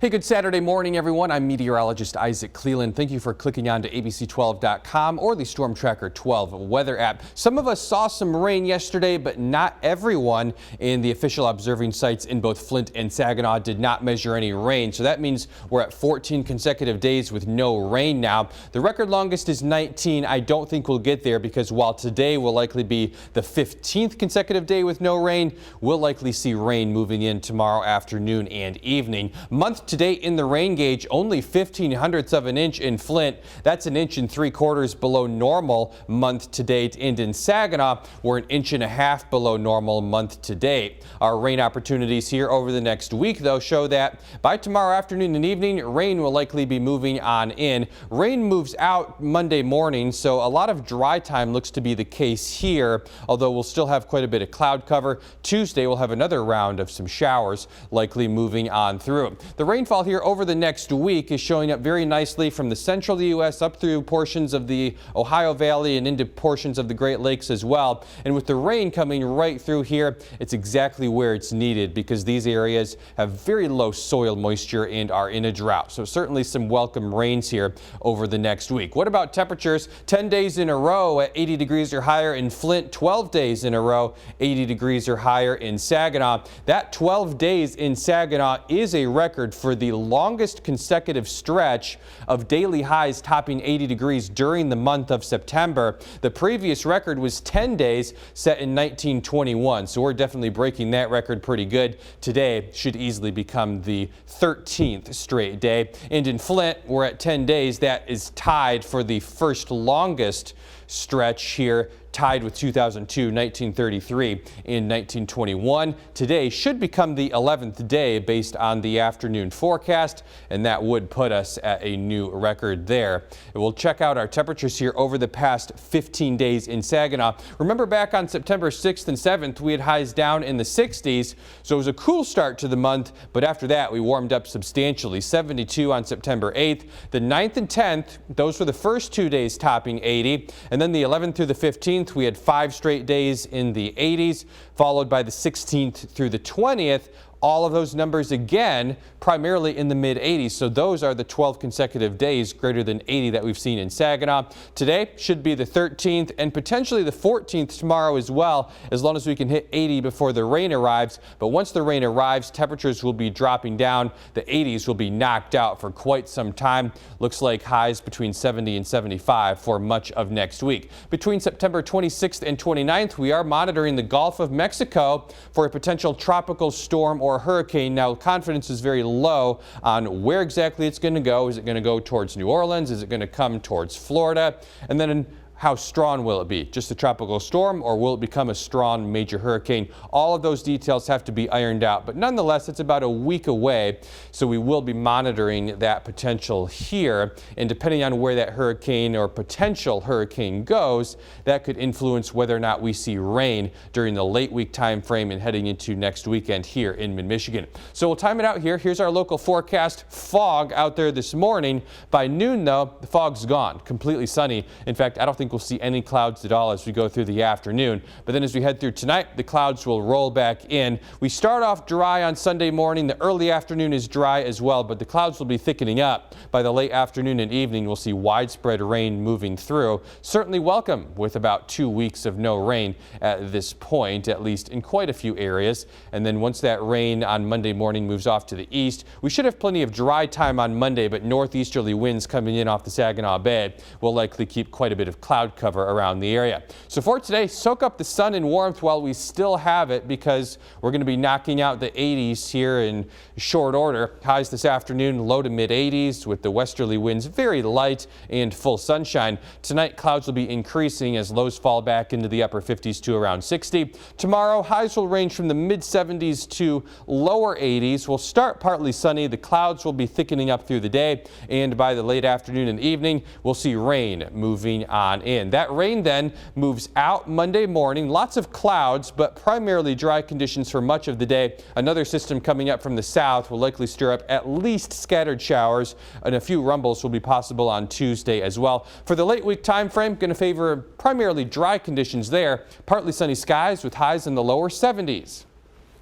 Hey, good Saturday morning, everyone. I'm meteorologist Isaac Cleland. Thank you for clicking on to abc12.com or the Storm Tracker 12 weather app. Some of us saw some rain yesterday, but not everyone in the official observing sites in both Flint and Saginaw did not measure any rain. So that means we're at 14 consecutive days with no rain now. The record longest is 19. I don't think we'll get there because while today will likely be the 15th consecutive day with no rain, we'll likely see rain moving in tomorrow afternoon and evening. Month to date in the rain gauge, only 0.15 of an inch in Flint. That's an inch and 3/4 below normal month to date. And in Saginaw, we're 1.5 inches below normal month to date. Our rain opportunities here over the next week, though, show that by tomorrow afternoon and evening, rain will likely be moving on in. Rain moves out Monday morning, so a lot of dry time looks to be the case here, although we'll still have quite a bit of cloud cover. Tuesday, we'll have another round of some showers likely moving on through. The rainfall here over the next week is showing up very nicely from the central of the U.S. up through portions of the Ohio Valley and into portions of the Great Lakes as well. And with the rain coming right through here, it's exactly where it's needed because these areas have very low soil moisture and are in a drought. So certainly some welcome rains here over the next week. What about temperatures? 10 days in a row at 80 degrees or higher in Flint, 12 days in a row, 80 degrees or higher in Saginaw. That 12 days in Saginaw is a record for the longest consecutive stretch of daily highs topping 80 degrees during the month of September. The previous record was 10 days set in 1921, so we're definitely breaking that record pretty good. Today should easily become the 13th straight day. And in Flint, we're at 10 days. That is tied for the first longest stretch here, tied with 2002, 1933, in 1921. Today should become the 11th day based on the afternoon forecast, and that would put us at a new record there. And we'll check out our temperatures here over the past 15 days in Saginaw. Remember back on September 6th and 7th, we had highs down in the 60s, so it was a cool start to the month, but after that we warmed up substantially. 72 on September 8th. The 9th and 10th, those were the first 2 days topping 80, and then the 11th through the 15th, we had 5 straight days in the 80s, followed by the 16th through the 20th. All of those numbers again primarily in the mid-80s, so those are the 12 consecutive days greater than 80 that we've seen in Saginaw. Today should be the 13th and potentially the 14th tomorrow as well, as long as we can hit 80 before the rain arrives. But once the rain arrives, temperatures will be dropping down. The 80s will be knocked out for quite some time. Looks like highs between 70 and 75 for much of next week. Between September 26th and 29th, we are monitoring the Gulf of Mexico for a potential tropical storm or hurricane. Now, confidence is very low on where exactly it's going to go. Is it going to go towards New Orleans? Is it going to come towards Florida? And then how strong will it be? Just a tropical storm, or will it become a strong major hurricane? All of those details have to be ironed out, but nonetheless, it's about a week away, so we will be monitoring that potential here. And depending on where that hurricane or potential hurricane goes, that could influence whether or not we see rain during the late week time frame and heading into next weekend here in mid-Michigan. So we'll time it out here. Here's our local forecast. Fog out there this morning. By noon, though, the fog's gone. Completely sunny. In fact, I don't think we'll see any clouds at all as we go through the afternoon. But then as we head through tonight, the clouds will roll back in. We start off dry on Sunday morning. The early afternoon is dry as well, but the clouds will be thickening up. By the late afternoon and evening, we'll see widespread rain moving through. Certainly welcome with about 2 weeks of no rain at this point, at least in quite a few areas. And then once that rain on Monday morning moves off to the east, we should have plenty of dry time on Monday, but northeasterly winds coming in off the Saginaw Bay will likely keep quite a bit of cloud cover around the area. So for today, soak up the sun and warmth while we still have it, because we're going to be knocking out the 80s here in short order. Highs this afternoon, low to mid 80s with the westerly winds very light and full sunshine. Tonight, clouds will be increasing as lows fall back into the upper 50s to around 60. Tomorrow, highs will range from the mid 70s to lower 80s. We'll start partly sunny. The clouds will be thickening up through the day, and by the late afternoon and evening, we'll see rain moving on in. That rain then moves out Monday morning. Lots of clouds, but primarily dry conditions for much of the day. Another system coming up from the south will likely stir up at least scattered showers, and a few rumbles will be possible on Tuesday as well. For the late week time frame, going to favor primarily dry conditions there. Partly sunny skies with highs in the lower 70s.